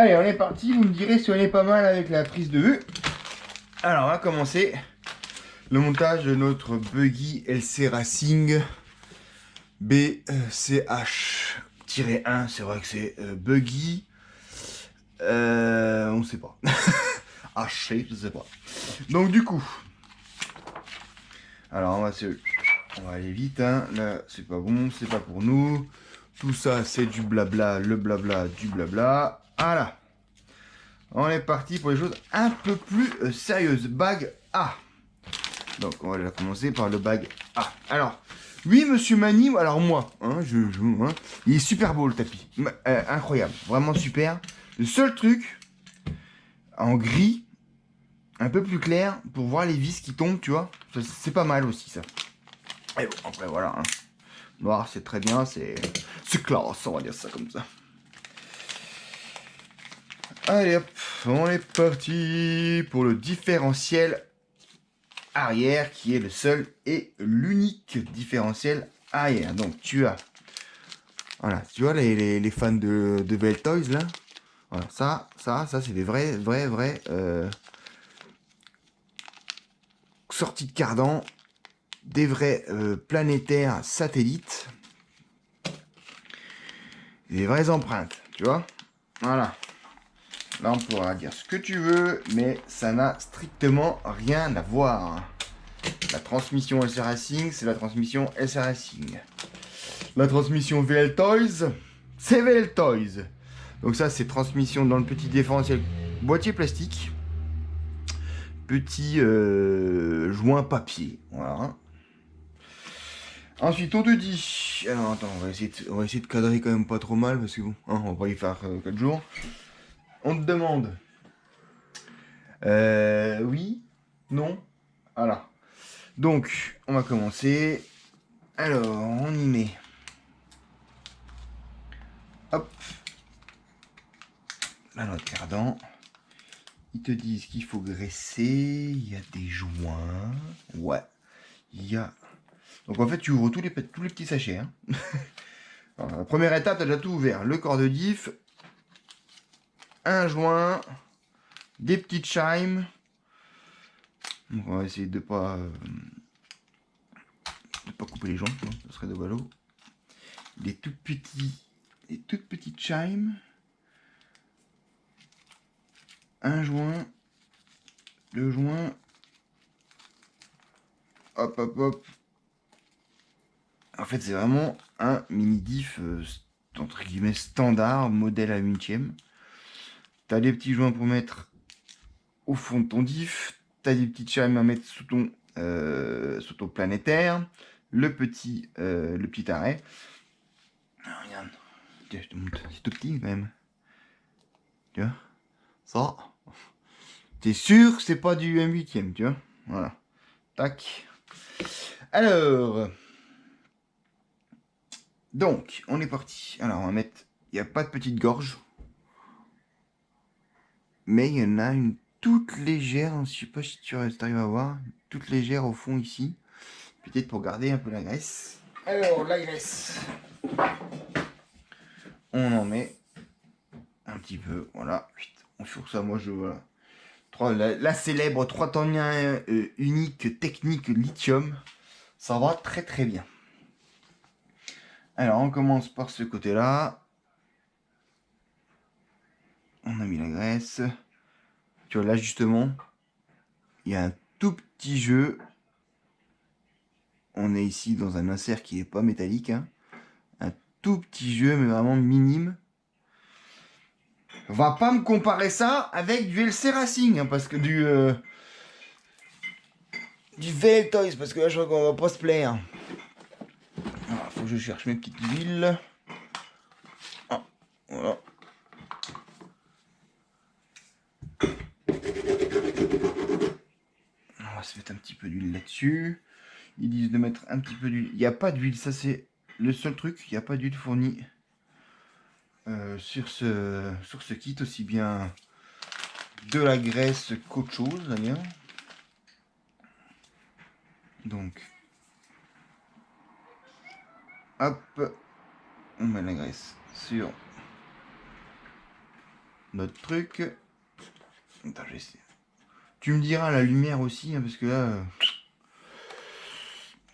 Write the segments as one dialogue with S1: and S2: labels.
S1: Allez, on est parti. Vous me direz si on est pas mal avec la prise de vue. Alors, on va commencer le montage de notre buggy LC Racing BCH-1. C'est vrai que c'est buggy. On sait pas. HC, je sais pas. Donc, du coup, alors on va aller vite. Hein. Là, c'est pas bon, c'est pas pour nous. Tout ça, c'est du blabla, le blabla, du blabla. Voilà. On est parti pour les choses un peu plus sérieuses. Bag A. Donc, on va commencer par le bag A. Alors, oui, monsieur Mani, alors moi, hein, il est super beau le tapis. Incroyable, vraiment super. Le seul truc, en gris, un peu plus clair, pour voir les vis qui tombent, tu vois. C'est pas mal aussi, ça. Et bon, après, voilà. Hein. Noir, c'est très bien, c'est classe, on va dire ça comme ça. Allez hop, on est parti pour le différentiel arrière qui est le seul et l'unique différentiel arrière. Donc tu as, voilà, tu vois les fans de Veltoys là, voilà, ça c'est des vrais sorties de cardan, des vrais planétaires satellites, des vraies empreintes, tu vois, voilà. Là, on pourra dire ce que tu veux, mais ça n'a strictement rien à voir. La transmission LC Racing, c'est la transmission LC Racing. La transmission VL Toys, c'est VL Toys. Donc ça, c'est transmission dans le petit différentiel boîtier plastique. Petit joint papier. Voilà. Ensuite, on te dit... Alors, attends, on va essayer de cadrer quand même pas trop mal, parce que bon, hein, on va pas y faire 4 jours. On te demande... oui, non, voilà. Donc, on va commencer. Alors, on y met. Hop. Là, notre cardan. Ils te disent qu'il faut graisser. Il y a des joints. Ouais. Il y a... Donc, en fait, tu ouvres tous les petits sachets. Hein. Alors, la première étape, tu as déjà tout ouvert. Le corps de diff. Un joint. Des petites chimes. Donc, on va essayer de pas couper les joints. Hein, ça serait de ballot. Des toutes petites chimes. Un joint, deux joints, hop hop hop. En fait, c'est vraiment un mini diff entre guillemets standard, modèle à 1/8. T'as des petits joints pour mettre au fond de ton diff, t'as des petites chimes à mettre sous ton planétaire, le petit arrêt. Ah, regarde, je te montre, c'est tout petit quand même. Tu vois, ça. T'es sûr que c'est pas du 1/8, tu vois. Voilà. Tac. Alors, donc, on est parti. Alors, on va mettre... Il n'y a pas de petite gorge. Mais il y en a une toute légère. Je sais pas si tu arrives à voir. Toute légère au fond ici. Peut-être pour garder un peu la graisse. Alors, la graisse. On en met un petit peu. Voilà. On fourre ça. Moi, voilà. La célèbre 3 tonniers unique technique lithium. Ça va très très bien. Alors, on commence par ce côté-là. On a mis la graisse. Tu vois, là, justement, il y a un tout petit jeu. On est ici dans un insert qui n'est pas métallique. Hein. Un tout petit jeu, mais vraiment minime. On va pas me comparer ça avec du LC Racing, hein, parce que du VL Toys, parce que là, je crois qu'on va pas se plaire. Alors, faut que je cherche mes petites huiles. Ah, voilà. On va se mettre un petit peu d'huile là-dessus. Ils disent de mettre un petit peu d'huile. Il n'y a pas d'huile, ça c'est le seul truc. Il n'y a pas d'huile fournie sur ce kit, aussi bien de la graisse qu'autre chose d'ailleurs. Donc, hop, on met la graisse sur notre truc. Attends, je vais essayer. Tu me diras la lumière aussi, hein, parce que là,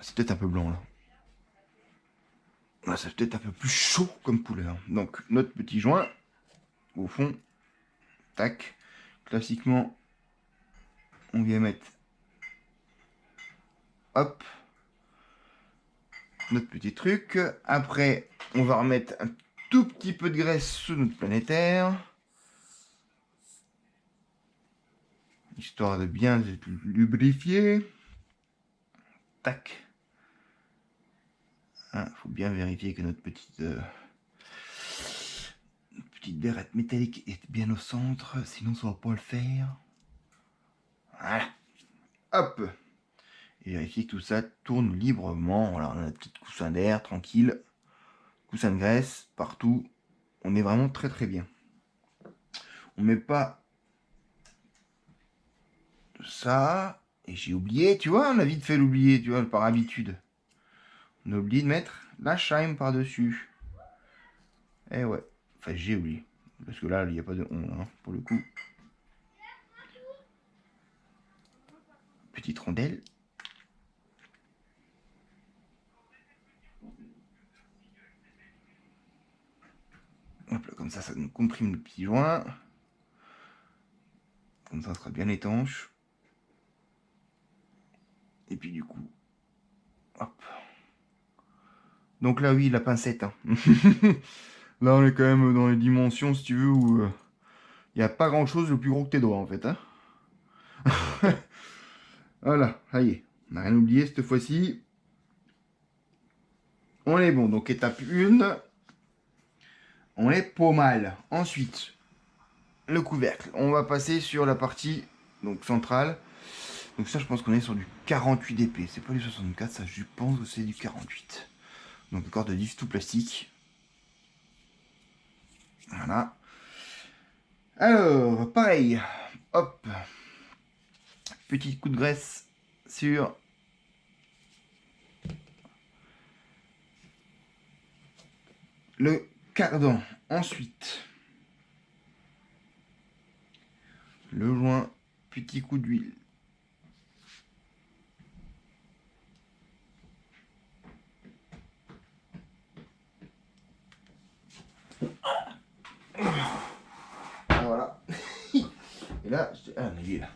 S1: c'est peut-être un peu blanc là. Là, c'est peut-être un peu plus chaud comme couleur. Donc, notre petit joint, au fond, tac. Classiquement, on vient mettre, hop, notre petit truc. Après, on va remettre un tout petit peu de graisse sous notre planétaire. Histoire de bien lubrifier. Tac. Faut bien vérifier que notre petite barrette métallique est bien au centre, sinon ça va pas le faire. Voilà. Hop. Et vérifier que tout ça tourne librement. Voilà, on a un petit coussin d'air, tranquille. Coussin de graisse, partout. On est vraiment très très bien. On met pas ça. Et j'ai oublié, tu vois, on a vite fait l'oublier, tu vois, par habitude. On a oublié de mettre la Shime par-dessus. Eh ouais. Enfin, j'ai oublié. Parce que là, il n'y a pas de on, hein, pour le coup. Petite rondelle. Hop là, comme ça nous comprime le petit joint. Comme ça sera bien étanche. Et puis du coup, hop. Donc là, oui, la pincette. Hein. Là, on est quand même dans les dimensions, si tu veux, où il n'y a pas grand-chose de plus gros que tes doigts, en fait. Hein. Voilà, ça y est. On n'a rien oublié cette fois-ci. On est bon. Donc, étape 1. On est pas mal. Ensuite, le couvercle. On va passer sur la partie donc centrale. Donc ça, je pense qu'on est sur du 48 dp. C'est pas du 64, ça, je pense que c'est du 48. Donc le corps de 10 tout plastique. Voilà. Alors, pareil. Hop. Petit coup de graisse sur le cardan. Ensuite, le joint. Petit coup d'huile. Voilà. Et là, ah, il est là.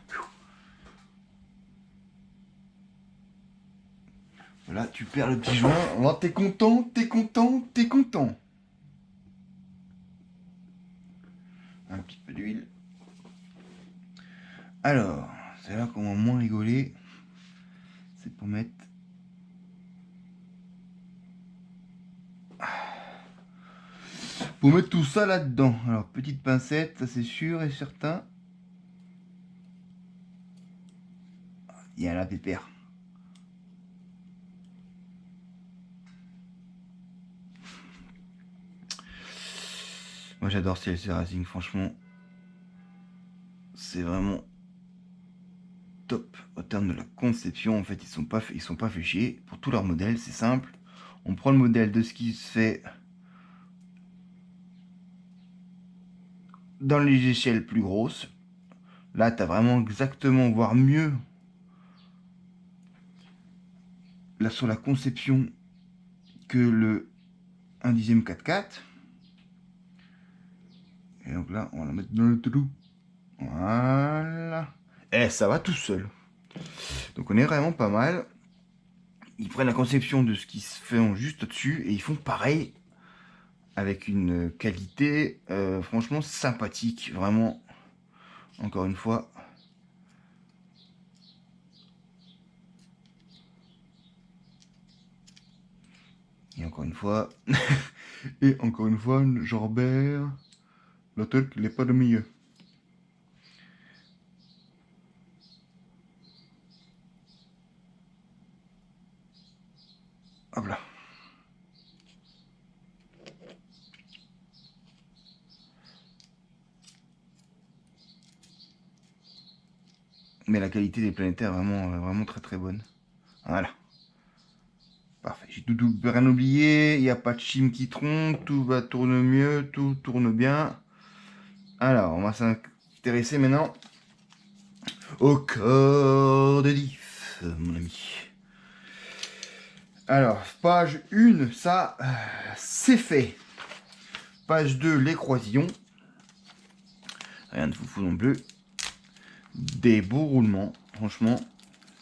S1: Voilà, tu perds le petit joint. Alors, t'es content, t'es content, t'es content. Un petit peu d'huile. Alors, c'est là qu'on va moins rigoler. C'est pour mettre... Pour mettre tout ça là-dedans. Alors, petite pincette, ça c'est sûr et certain. Il y a la pépère. Moi j'adore CLC Racing, franchement. C'est vraiment top au terme de la conception. En fait, ils sont pas fait chier. Pour tous leurs modèles, c'est simple. On prend le modèle de ce qui se fait dans les échelles plus grosses. Là, tu as vraiment exactement, voire mieux, là sur la conception que le 1 dixième 4x4. Et donc là, on va la mettre dans le trou. Voilà. Et ça va tout seul. Donc on est vraiment pas mal. Ils prennent la conception de ce qui se fait juste au-dessus et ils font pareil avec une qualité franchement sympathique. Vraiment, encore une fois. Et encore une fois. Et encore une fois, Jorbert, l'hôtel qui n'est pas le milieu. Hop là. Mais la qualité des planétaires est vraiment très très bonne. Voilà. Parfait. J'ai tout rien oublié. Il n'y a pas de chim qui trompe. Tout va tourner mieux. Tout tourne bien. Alors, on va s'intéresser maintenant au corps de diff, mon ami. Alors, page 1, ça, c'est fait. Page 2, les croisillons. Rien de foufou non plus. Des beaux roulements, franchement.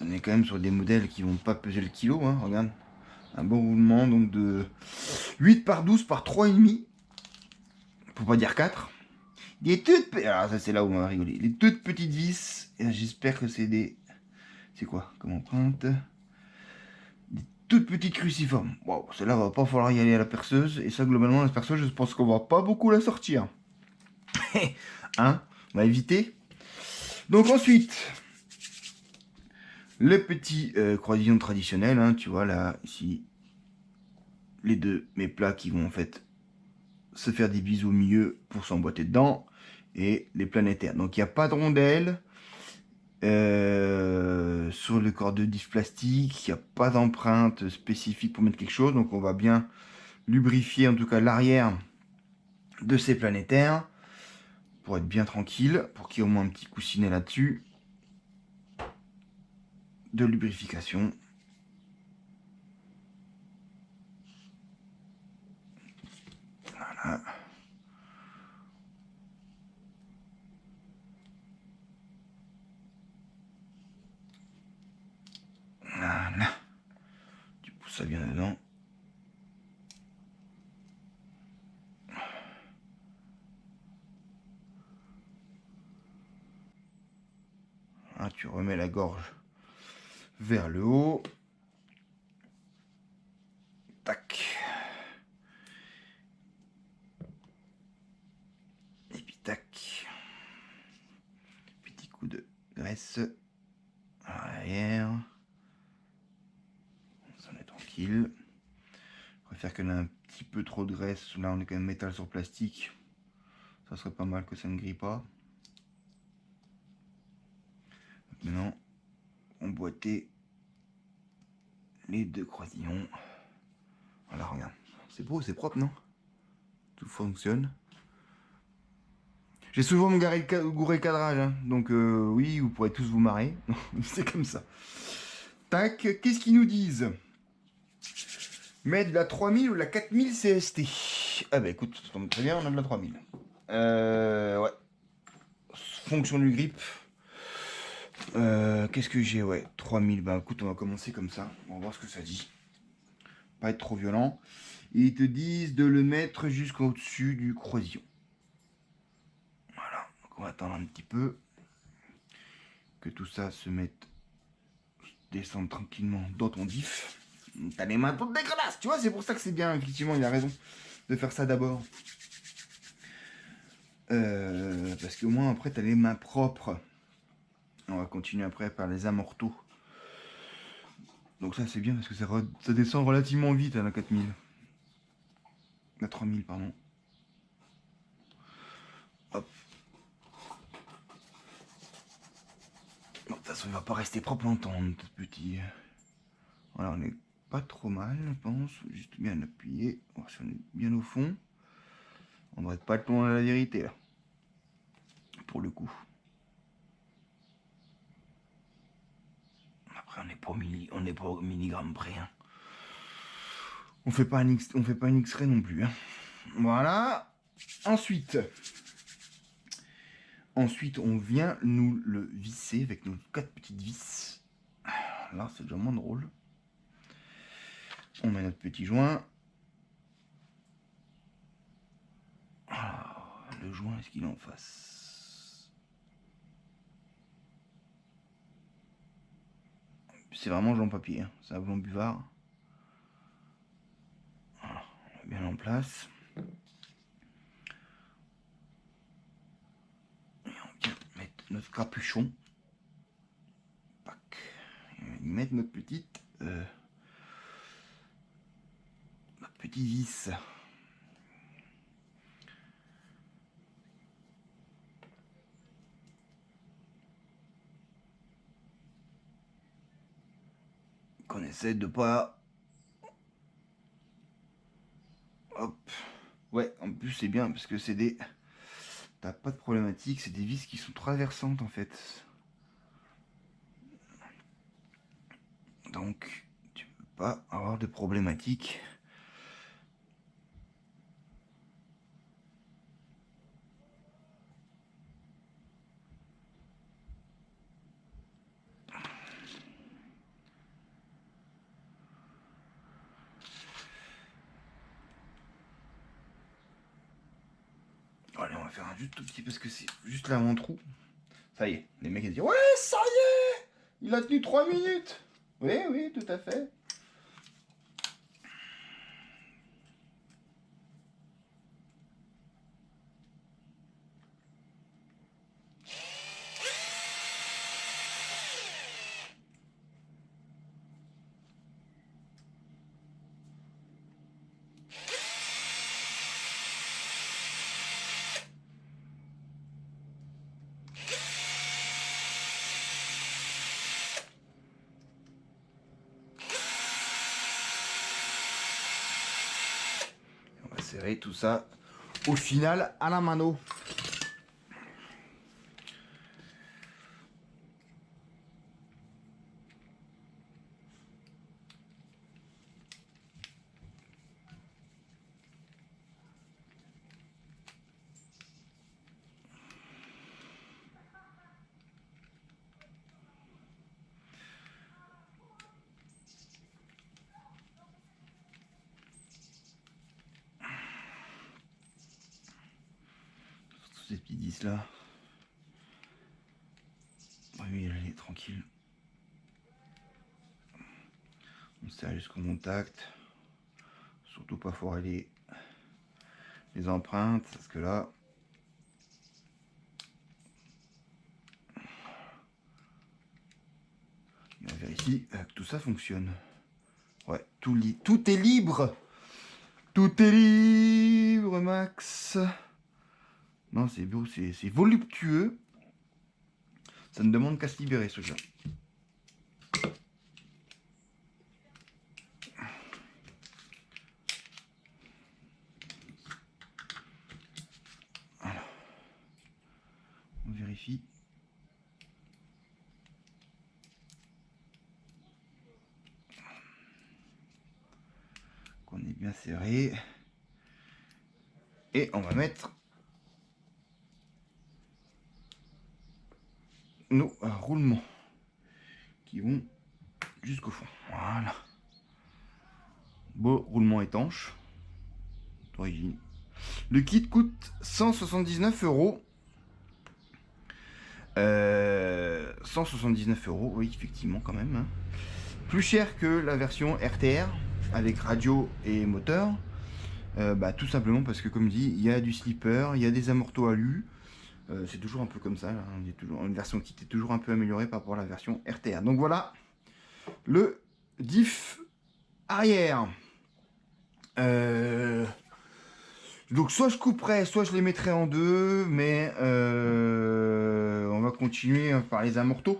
S1: On est quand même sur des modèles qui vont pas peser le kilo, hein, regarde. Un beau roulement, donc de 8 par 12 par 3,5. Pour pas dire 4. Des toutes... Alors ça, c'est là où on va rigoler. Les toutes petites vis. J'espère que c'est des... C'est quoi comme empreinte? Des toutes petites cruciformes. Wow, celle-là va pas falloir y aller à la perceuse. Et ça, globalement, la perceuse, je pense qu'on va pas beaucoup la sortir. Hein? On va éviter. Donc ensuite, le petit croisillon traditionnel, hein, tu vois là, ici, les deux, mes plats qui vont en fait se faire des bisous au milieu pour s'emboîter dedans, et les planétaires. Donc il n'y a pas de rondelle sur le corps de diff plastique, il n'y a pas d'empreinte spécifique pour mettre quelque chose, donc on va bien lubrifier en tout cas l'arrière de ces planétaires pour être bien tranquille, pour qu'il y ait au moins un petit coussinet là-dessus de lubrification. Voilà. Voilà. Tu pousses ça bien dedans. Hein, tu remets la gorge vers le haut. Tac. Et puis tac. Petit coup de graisse à l'arrière. Ça est tranquille. Je préfère qu'on ait un petit peu trop de graisse. Là, on est quand même métal sur plastique. Ça serait pas mal que ça ne grille pas. Maintenant, emboîter les deux croisillons. Voilà, regarde. C'est beau, c'est propre, non? Tout fonctionne. J'ai souvent gouré le cadrage, hein. Donc oui, vous pourrez tous vous marrer. C'est comme ça. Tac, qu'est-ce qu'ils nous disent? Mettre de la 3000 ou la 4000 CST? Ah bah écoute, ça tombe très bien, on a de la 3000. Ouais. Fonction du grip. Qu'est-ce que j'ai? Ouais, 3000. Bah écoute, on va commencer comme ça. On va voir ce que ça dit. Pas être trop violent. Et ils te disent de le mettre jusqu'au-dessus du croisillon. Voilà. Donc on va attendre un petit peu. Que tout ça se mette... descendre tranquillement dans ton diff. T'as les mains toutes dégueulasses. Tu vois, c'est pour ça que c'est bien. Effectivement, il a raison de faire ça d'abord. Parce qu'au moins après, t'as les mains propres. On va continuer après par les amortos. Donc ça c'est bien parce que ça descend relativement vite à la 4000. La 3000 pardon. Hop. Bon, de toute façon il va pas rester propre longtemps notre petit. Voilà, on est pas trop mal je pense. Juste bien appuyer. Oh, si on est bien au fond. On devrait pas être loin de la vérité là. Pour le coup. Après on n'est pas au milligramme près. Hein. On fait pas une X-ray non plus. Hein. Voilà. Ensuite, on vient nous le visser avec nos 4 petites vis. Là, c'est déjà moins drôle. On met notre petit joint. Alors, le joint, est-ce qu'il est en face? C'est vraiment joint papier. Hein. C'est un blanc buvard. Voilà, on est bien en place. Et on vient mettre notre capuchon. Pac. Et on va y mettre notre petite vis. Qu'on essaie de pas... Hop. Ouais, en plus c'est bien parce que c'est des t'as pas de problématique. C'est des vis qui sont traversantes en fait. Donc tu peux pas avoir de problématique. Allez, on va faire un juste tout petit parce que c'est juste là mon trou. Ça y est, les mecs ils disent ouais, ça y est, il a tenu 3 minutes. Oui, oui, tout à fait. On va serrer tout ça au final à la mano. Ces petits 10 là. Oui, allez, tranquille. On serre jusqu'au contact. Surtout pas foirer les empreintes, parce que là... on vérifie que tout ça fonctionne. Ouais, tout est libre. Tout est libre, Max. Non, c'est beau, c'est voluptueux. Ça ne demande qu'à se libérer, ce jeu. Alors, on vérifie. Qu'on est bien serré. Et on va mettre nos roulements qui vont jusqu'au fond. Voilà. Beau roulement étanche d'origine. Le kit coûte 179 €. 179 €, oui, effectivement, quand même. Hein. Plus cher que la version RTR avec radio et moteur. Tout simplement parce que, comme dit, il y a du slipper, il y a des amortos alu. C'est toujours un peu comme ça. Là, hein. Il y a toujours une version qui est toujours un peu améliorée par rapport à la version RTR. Donc voilà le diff arrière. Donc soit je couperai, soit je les mettrai en deux, mais on va continuer par les amortos.